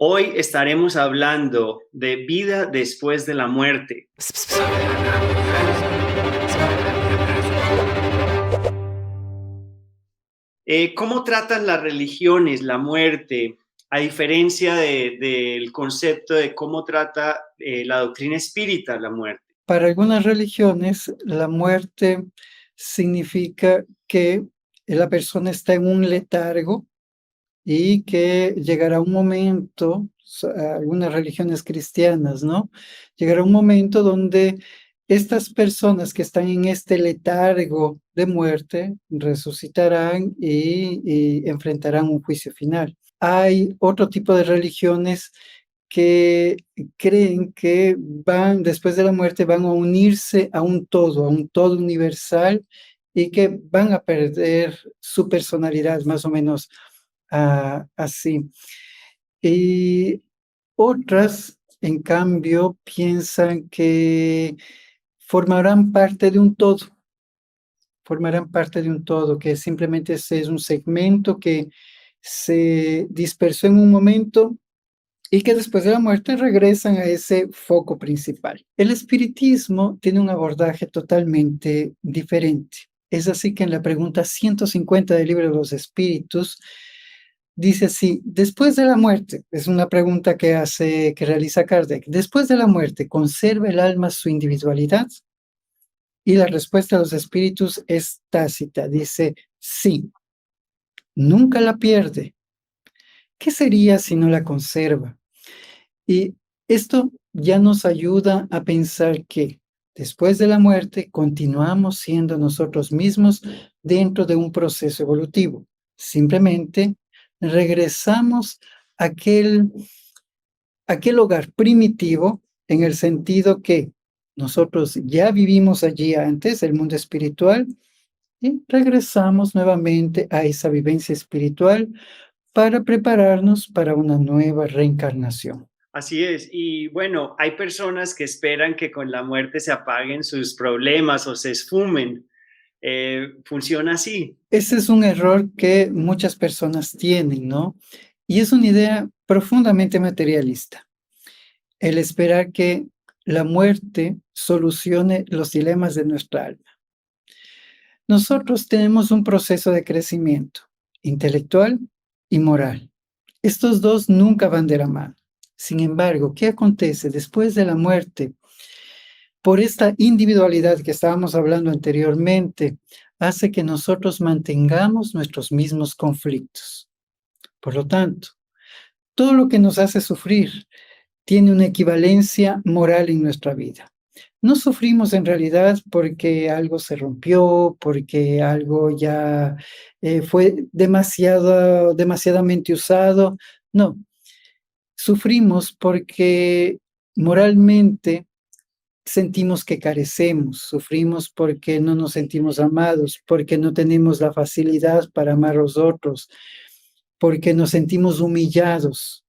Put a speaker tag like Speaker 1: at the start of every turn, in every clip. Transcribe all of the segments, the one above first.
Speaker 1: Hoy estaremos hablando de vida después de la muerte. ¿Cómo tratan las religiones la muerte, a diferencia del concepto de cómo trata la doctrina espírita la muerte?
Speaker 2: Para algunas religiones, la muerte significa que la persona está en un letargo y que llegará un momento, algunas religiones cristianas, ¿no? Llegará un momento donde estas personas que están en este letargo de muerte resucitarán y enfrentarán un juicio final. Hay otro tipo de religiones que creen que después de la muerte, van a unirse a un todo universal, y que van a perder su personalidad, más o menos así. Y otras, en cambio, piensan que formarán parte de un todo, que simplemente ese es un segmento que se dispersó en un momento y que después de la muerte regresan a ese foco principal. El espiritismo tiene un abordaje totalmente diferente. Es así que en la pregunta 150 del Libro de los Espíritus dice así: después de la muerte, es una pregunta que realiza Kardec, ¿después de la muerte conserva el alma su individualidad? Y la respuesta de los espíritus es tácita, dice sí, nunca la pierde. ¿Qué sería si no la conserva? Y esto ya nos ayuda a pensar que después de la muerte continuamos siendo nosotros mismos dentro de un proceso evolutivo. Simplemente regresamos a aquel hogar primitivo, en el sentido que nosotros ya vivimos allí antes, el mundo espiritual, y regresamos nuevamente a esa vivencia espiritual para prepararnos para una nueva reencarnación.
Speaker 1: Así es. Y bueno, hay personas que esperan que con la muerte se apaguen sus problemas o se esfumen. ¿Funciona así?
Speaker 2: Ese es un error que muchas personas tienen, ¿no? Y es una idea profundamente materialista, el esperar que la muerte solucione los dilemas de nuestra alma. Nosotros tenemos un proceso de crecimiento intelectual y moral. Estos dos nunca van de la mano. Sin embargo, ¿qué acontece después de la muerte? Por esta individualidad que estábamos hablando anteriormente, hace que nosotros mantengamos nuestros mismos conflictos. Por lo tanto, todo lo que nos hace sufrir tiene una equivalencia moral en nuestra vida. No sufrimos en realidad porque algo se rompió, porque algo ya fue demasiadamente usado. No, sufrimos porque moralmente sentimos que carecemos, sufrimos porque no nos sentimos amados, porque no tenemos la facilidad para amar a los otros, porque nos sentimos humillados,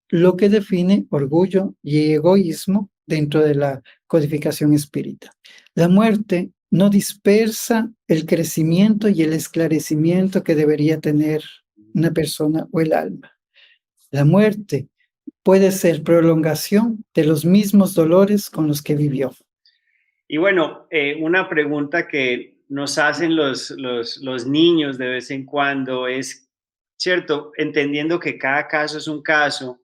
Speaker 2: lo que define orgullo y egoísmo dentro de la codificación espírita. La muerte no dispersa el crecimiento y el esclarecimiento que debería tener una persona o el alma. La muerte puede ser prolongación de los mismos dolores con los que vivió.
Speaker 1: Y bueno, una pregunta que nos hacen los niños de vez en cuando es, cierto, entendiendo que cada caso es un caso,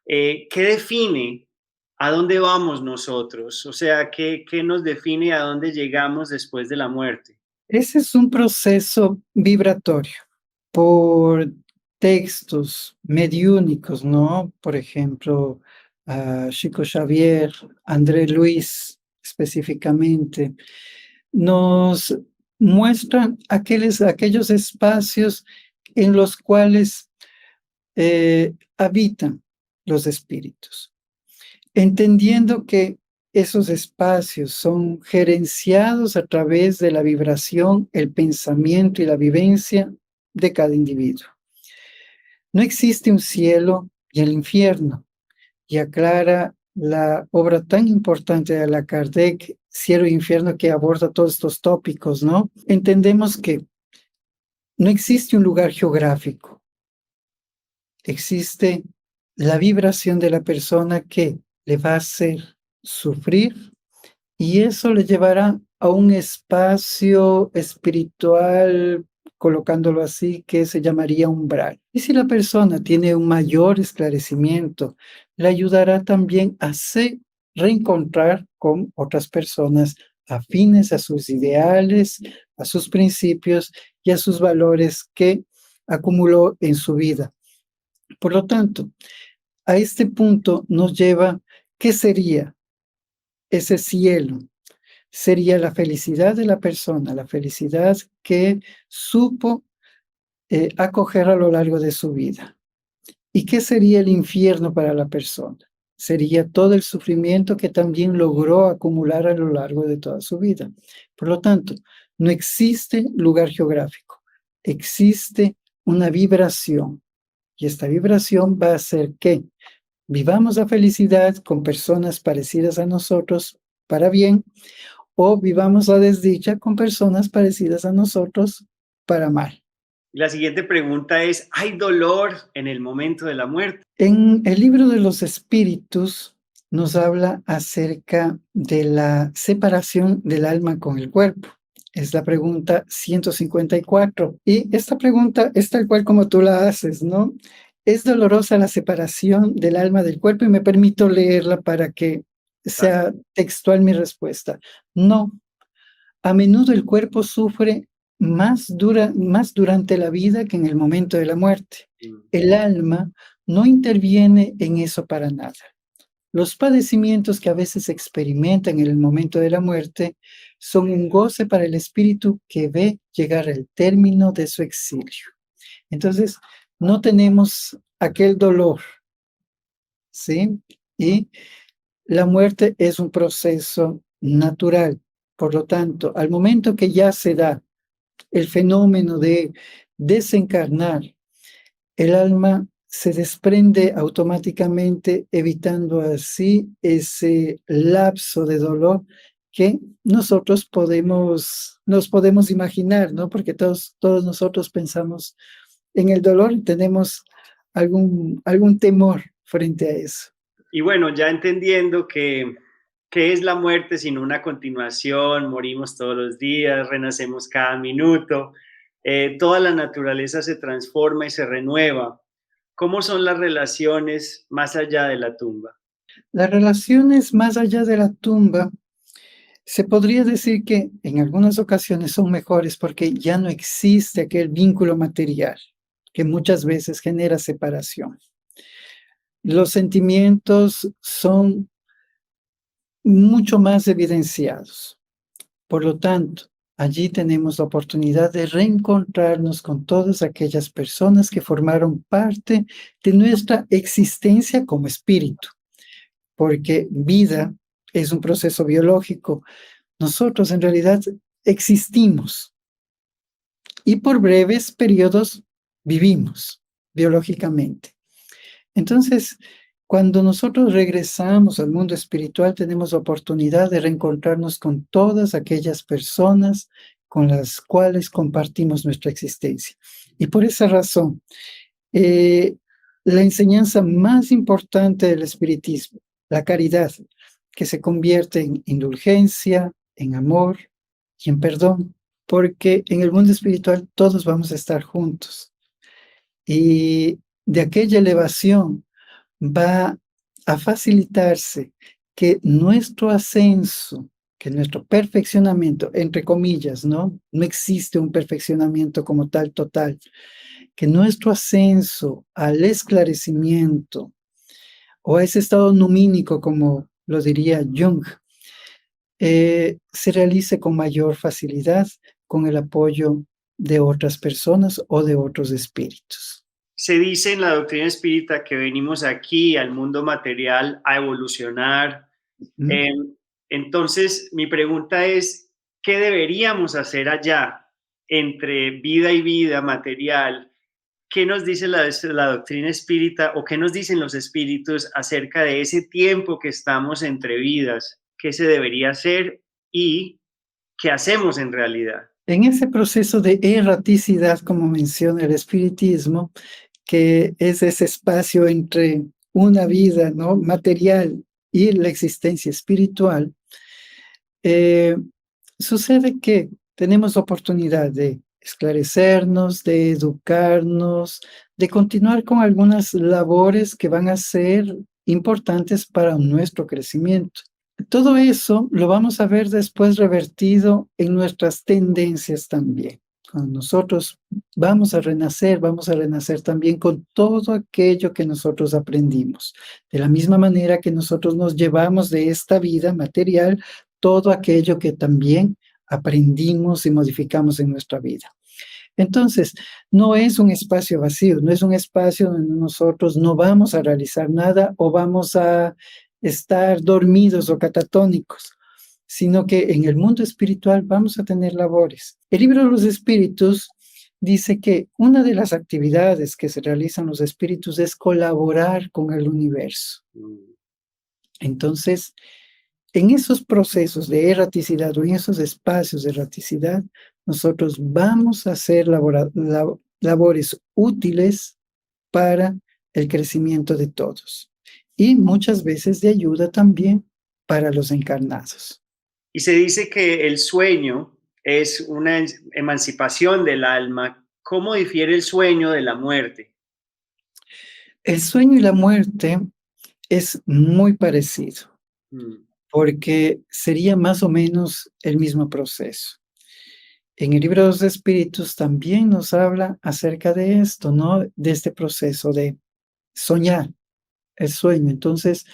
Speaker 1: ¿qué define a dónde vamos nosotros? O sea, ¿qué nos define a dónde llegamos después de la muerte?
Speaker 2: Ese es un proceso vibratorio por textos mediúnicos, ¿no? Por ejemplo, Chico Xavier, André Luis específicamente, nos muestran aquellos espacios en los cuales habitan los espíritus, entendiendo que esos espacios son gerenciados a través de la vibración, el pensamiento y la vivencia de cada individuo. No existe un cielo y el infierno, y aclara la obra tan importante de la Kardec, Cielo e Infierno, que aborda todos estos tópicos, ¿no? Entendemos que no existe un lugar geográfico, existe la vibración de la persona que le va a hacer sufrir y eso le llevará a un espacio espiritual, colocándolo así, que se llamaría umbral. Y si la persona tiene un mayor esclarecimiento, le ayudará también a se reencontrar con otras personas afines a sus ideales, a sus principios y a sus valores que acumuló en su vida. Por lo tanto, a este punto nos lleva, ¿qué sería ese cielo? Sería la felicidad de la persona, la felicidad que supo acoger a lo largo de su vida. ¿Y qué sería el infierno para la persona? Sería todo el sufrimiento que también logró acumular a lo largo de toda su vida. Por lo tanto, no existe lugar geográfico, existe una vibración. Y esta vibración va a hacer que vivamos la felicidad con personas parecidas a nosotros para bien, o vivamos la desdicha con personas parecidas a nosotros para mal.
Speaker 1: La siguiente pregunta es, ¿hay dolor en el momento de la muerte?
Speaker 2: En el libro de los espíritus nos habla acerca de la separación del alma con el cuerpo. Es la pregunta 154. Y esta pregunta es tal cual como tú la haces, ¿no? ¿Es dolorosa la separación del alma del cuerpo? Y me permito leerla para que sea textual mi respuesta. No. A menudo el cuerpo sufre más durante la vida que en el momento de la muerte. El alma no interviene en eso para nada. Los padecimientos que a veces se experimentan en el momento de la muerte son un goce para el espíritu que ve llegar al término de su exilio. Entonces, no tenemos aquel dolor, ¿sí? Y la muerte es un proceso natural. Por lo tanto, al momento que ya se da el fenómeno de desencarnar, el alma se desprende automáticamente, evitando así ese lapso de dolor que nos podemos imaginar, ¿no? Porque todos nosotros pensamos en el dolor y tenemos algún temor frente a eso.
Speaker 1: Y bueno, ya entendiendo que es la muerte sino una continuación, morimos todos los días, renacemos cada minuto, toda la naturaleza se transforma y se renueva. ¿Cómo son las relaciones más allá de la tumba?
Speaker 2: Las relaciones más allá de la tumba, se podría decir que en algunas ocasiones son mejores porque ya no existe aquel vínculo material que muchas veces genera separación. Los sentimientos son mucho más evidenciados. Por lo tanto, allí tenemos la oportunidad de reencontrarnos con todas aquellas personas que formaron parte de nuestra existencia como espíritu, porque vida es un proceso biológico. Nosotros en realidad existimos y por breves periodos vivimos biológicamente. Entonces, cuando nosotros regresamos al mundo espiritual, tenemos la oportunidad de reencontrarnos con todas aquellas personas con las cuales compartimos nuestra existencia. Y por esa razón, eh, la enseñanza más importante del espiritismo, la caridad, que se convierte en indulgencia, en amor y en perdón, porque en el mundo espiritual todos vamos a estar juntos. Y de aquella elevación va a facilitarse que nuestro ascenso, que nuestro perfeccionamiento, entre comillas, ¿no? No existe un perfeccionamiento como tal total, que nuestro ascenso al esclarecimiento o a ese estado numínico, como lo diría Jung, se realice con mayor facilidad con el apoyo de otras personas o de otros espíritus.
Speaker 1: Se dice en la doctrina espírita que venimos aquí al mundo material a evolucionar.
Speaker 2: ¿Mm?
Speaker 1: Entonces, mi pregunta es, ¿qué deberíamos hacer allá entre vida y vida material? ¿Qué nos dice la doctrina espírita o qué nos dicen los espíritus acerca de ese tiempo que estamos entre vidas? ¿Qué se debería hacer y qué hacemos en realidad?
Speaker 2: En ese proceso de erraticidad, como menciona el espiritismo, que es ese espacio entre una vida, ¿no?, material y la existencia espiritual, sucede que tenemos oportunidad de esclarecernos, de educarnos, de continuar con algunas labores que van a ser importantes para nuestro crecimiento. Todo eso lo vamos a ver después revertido en nuestras tendencias también. Cuando nosotros vamos a renacer también con todo aquello que nosotros aprendimos. De la misma manera que nosotros nos llevamos de esta vida material todo aquello que también aprendimos y modificamos en nuestra vida. Entonces, no es un espacio vacío, no es un espacio donde nosotros no vamos a realizar nada o vamos a estar dormidos o catatónicos, sino que en el mundo espiritual vamos a tener labores. El libro de los espíritus dice que una de las actividades que se realizan los espíritus es colaborar con el universo. Entonces, en esos procesos de erraticidad o en esos espacios de erraticidad, nosotros vamos a hacer labores útiles para el crecimiento de todos y muchas veces de ayuda también para los encarnados.
Speaker 1: Y se dice que el sueño es una emancipación del alma. ¿Cómo difiere el sueño de la muerte?
Speaker 2: El sueño y la muerte es muy parecido,
Speaker 1: Mm,
Speaker 2: porque sería más o menos el mismo proceso. En el libro de los espíritus también nos habla acerca de esto, ¿no? De este proceso de soñar, el sueño. Entonces,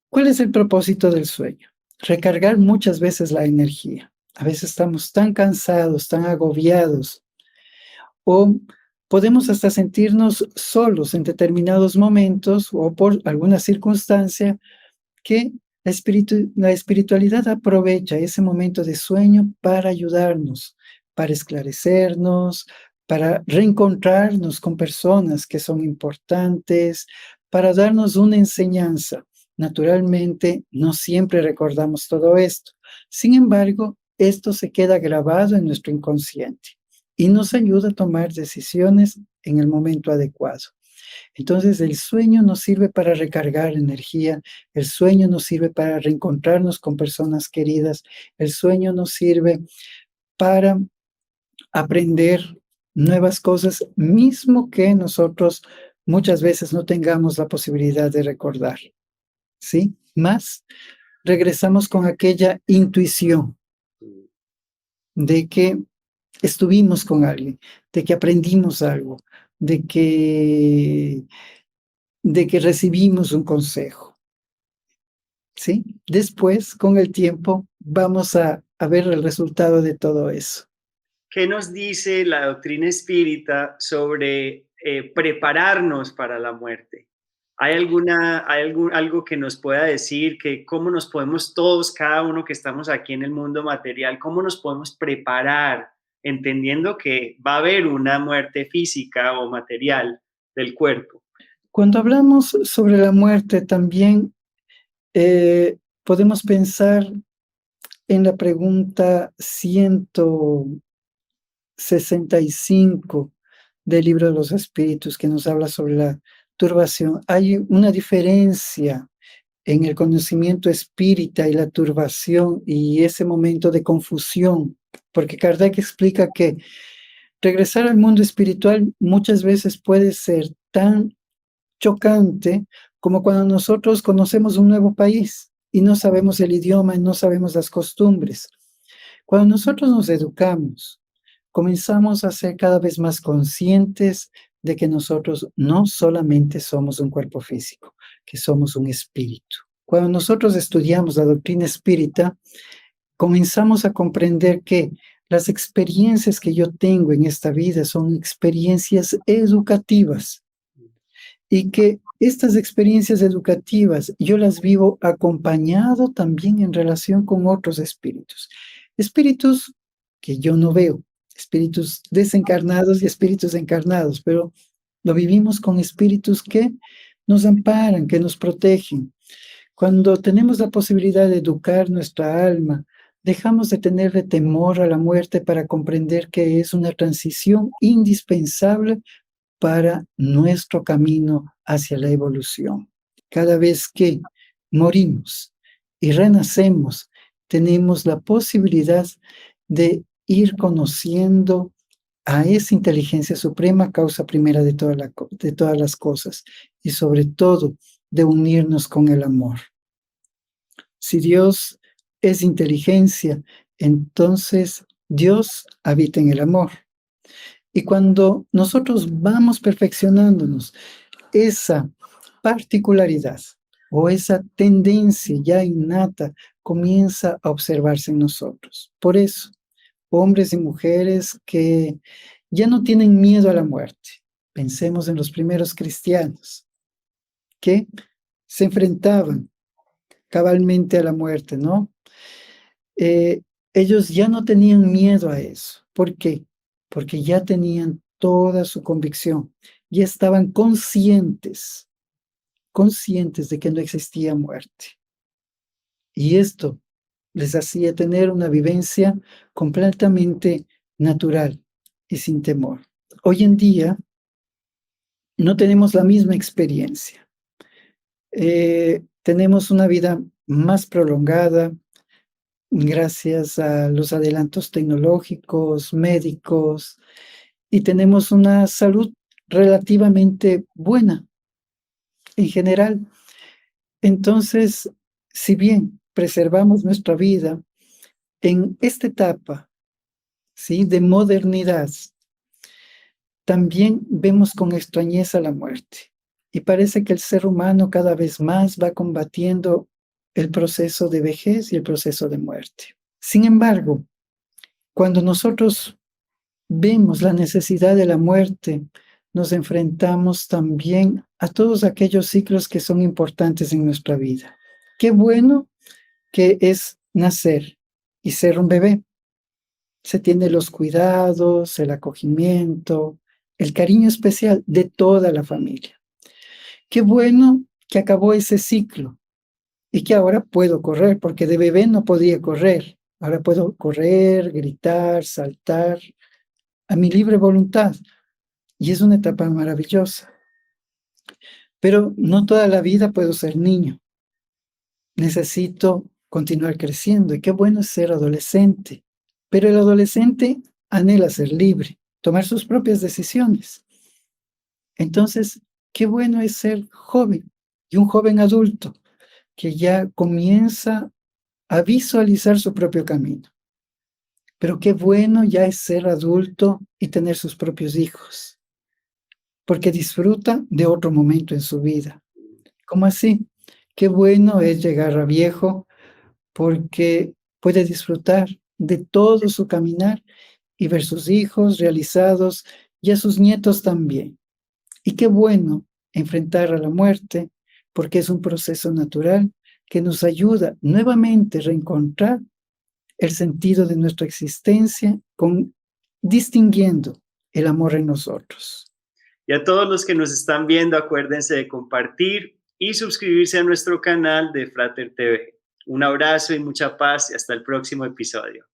Speaker 2: ¿cuál es el propósito del sueño? Recargar muchas veces la energía. A veces estamos tan cansados, tan agobiados, o podemos hasta sentirnos solos en determinados momentos o por alguna circunstancia que la espiritualidad aprovecha ese momento de sueño para ayudarnos, para esclarecernos, para reencontrarnos con personas que son importantes, para darnos una enseñanza. Naturalmente, no siempre recordamos todo esto. Sin embargo, esto se queda grabado en nuestro inconsciente y nos ayuda a tomar decisiones en el momento adecuado. Entonces, el sueño nos sirve para recargar energía, el sueño nos sirve para reencontrarnos con personas queridas, el sueño nos sirve para aprender nuevas cosas, mismo que nosotros muchas veces no tengamos la posibilidad de recordar, ¿sí? Más regresamos con aquella intuición
Speaker 1: mm.
Speaker 2: de que estuvimos con alguien, de que aprendimos algo, de que recibimos un consejo, ¿sí? Después, con el tiempo, vamos a ver el resultado de todo eso.
Speaker 1: ¿Qué nos dice la doctrina espírita sobre prepararnos para la muerte? ¿Hay algo que nos pueda decir que cómo nos podemos todos, cada uno que estamos aquí en el mundo material, cómo nos podemos preparar, entendiendo que va a haber una muerte física o material del cuerpo?
Speaker 2: Cuando hablamos sobre la muerte, también podemos pensar en la pregunta 165 del Libro de los Espíritus, que nos habla sobre la turbación. Hay una diferencia en el conocimiento espírita y la turbación y ese momento de confusión, porque Kardec explica que regresar al mundo espiritual muchas veces puede ser tan chocante como cuando nosotros conocemos un nuevo país y no sabemos el idioma y no sabemos las costumbres. Cuando nosotros nos educamos, comenzamos a ser cada vez más conscientes de que nosotros no solamente somos un cuerpo físico, que somos un espíritu. Cuando nosotros estudiamos la doctrina espírita, comenzamos a comprender que las experiencias que yo tengo en esta vida son experiencias educativas y que estas experiencias educativas yo las vivo acompañado también en relación con otros espíritus que yo no veo, espíritus desencarnados y espíritus encarnados, pero lo vivimos con espíritus que nos amparan, que nos protegen. Cuando tenemos la posibilidad de educar nuestra alma, dejamos de tenerle temor a la muerte para comprender que es una transición indispensable para nuestro camino hacia la evolución. Cada vez que morimos y renacemos, tenemos la posibilidad de ir conociendo a esa inteligencia suprema, causa primera de todas las cosas, y sobre todo de unirnos con el amor. Si Dios es inteligencia, entonces Dios habita en el amor. Y cuando nosotros vamos perfeccionándonos, esa particularidad o esa tendencia ya innata comienza a observarse en nosotros. Por eso, hombres y mujeres que ya no tienen miedo a la muerte. Pensemos en los primeros cristianos que se enfrentaban cabalmente a la muerte, ¿no? Ellos ya no tenían miedo a eso. ¿Por qué? Porque ya tenían toda su convicción, ya estaban conscientes de que no existía muerte. Y esto les hacía tener una vivencia completamente natural y sin temor. Hoy en día no tenemos la misma experiencia. Tenemos una vida más prolongada gracias a los adelantos tecnológicos, médicos, y tenemos una salud relativamente buena en general. Entonces, si bien preservamos nuestra vida en esta etapa, ¿sí?, de modernidad, también vemos con extrañeza la muerte. Y parece que el ser humano cada vez más va combatiendo el proceso de vejez y el proceso de muerte. Sin embargo, cuando nosotros vemos la necesidad de la muerte, nos enfrentamos también a todos aquellos ciclos que son importantes en nuestra vida. Qué bueno que es nacer y ser un bebé. Se tiene los cuidados, el acogimiento, el cariño especial de toda la familia. Qué bueno que acabó ese ciclo y que ahora puedo correr, porque de bebé no podía correr. Ahora puedo correr, gritar, saltar a mi libre voluntad. Y es una etapa maravillosa. Pero no toda la vida puedo ser niño. Necesito continuar creciendo y qué bueno es ser adolescente. Pero el adolescente anhela ser libre, tomar sus propias decisiones. Entonces, qué bueno es ser joven y un joven adulto que ya comienza a visualizar su propio camino. Pero qué bueno ya es ser adulto y tener sus propios hijos, porque disfruta de otro momento en su vida. ¿Cómo así? Qué bueno es llegar a viejo porque puede disfrutar de todo su caminar y ver sus hijos realizados y a sus nietos también. Y qué bueno enfrentar a la muerte porque es un proceso natural que nos ayuda nuevamente a reencontrar el sentido de nuestra existencia distinguiendo el amor en nosotros.
Speaker 1: Y a todos los que nos están viendo, acuérdense de compartir y suscribirse a nuestro canal de Frater TV. Un abrazo y mucha paz y hasta el próximo episodio.